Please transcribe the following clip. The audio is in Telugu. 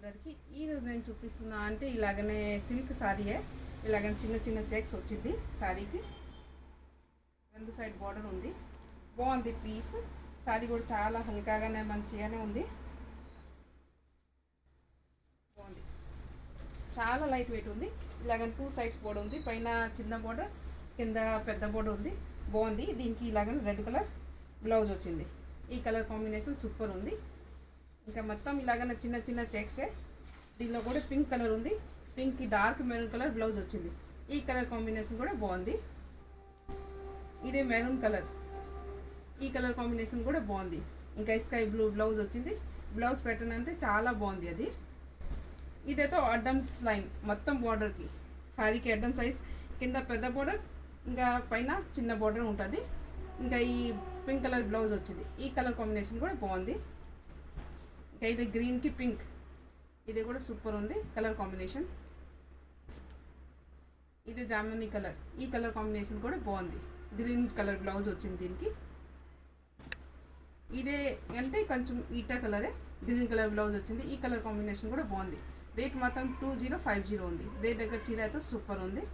అందరికీ ఈరోజు నేను చూపిస్తున్నా అంటే ఇలాగనే సిల్క్ సారీయే, ఇలాగనే చిన్న చిన్న చెక్స్ వచ్చింది సారీకి. రెండు సైడ్ బార్డర్ ఉంది, బాగుంది పీస్. సారీ కూడా చాలా హల్కాగానే మంచిగానే ఉంది, బాగుంది. చాలా లైట్ వెయిట్ ఉంది. ఇలాగని టూ సైడ్స్ బోర్డర్ ఉంది, పైన చిన్న బోర్డర్ కింద పెద్ద బోర్డర్ ఉంది, బాగుంది. దీనికి ఇలాగని రెడ్ కలర్ బ్లౌజ్ వచ్చింది. ఈ కలర్ కాంబినేషన్ సూపర్ ఉంది. ఇంకా మొత్తం ఇలాగనే చిన్న చిన్న చెక్సే. దీనిలో కూడా పింక్ కలర్ ఉంది, పింక్కి డార్క్ మెరూన్ కలర్ బ్లౌజ్ వచ్చింది. ఈ కలర్ కాంబినేషన్ కూడా బాగుంది. ఇదే మెరూన్ కలర్, ఈ కలర్ కాంబినేషన్ కూడా బాగుంది. ఇంకా స్కై బ్లూ బ్లౌజ్ వచ్చింది. బ్లౌజ్ ప్యాటర్న్ అంటే చాలా బాగుంది అది. ఇదైతే అడ్డమ్స్ లైన్ మొత్తం బార్డర్కి, సారీకి అడ్డమ్ సైజ్, కింద పెద్ద బార్డర్, ఇంకా పైన చిన్న బార్డర్ ఉంటుంది. ఇంకా ఈ పింక్ కలర్ బ్లౌజ్ వచ్చింది. ఈ కలర్ కాంబినేషన్ కూడా బాగుంది. ఇంకా ఇది గ్రీన్కి పింక్, ఇది కూడా సూపర్ ఉంది కలర్ కాంబినేషన్. ఇది జామునీ కలర్, ఈ కలర్ కాంబినేషన్ కూడా బాగుంది. గ్రీన్ కలర్ బ్లౌజ్ వచ్చింది దీనికి. ఇదే అంటే కొంచెం ఈటా కలరే, గ్రీన్ కలర్ బ్లౌజ్ వచ్చింది. ఈ కలర్ కాంబినేషన్ కూడా బాగుంది. రేట్ మాత్రం 2050 ఉంది. రేట్ దగ్గర చీర అయితే సూపర్ ఉంది.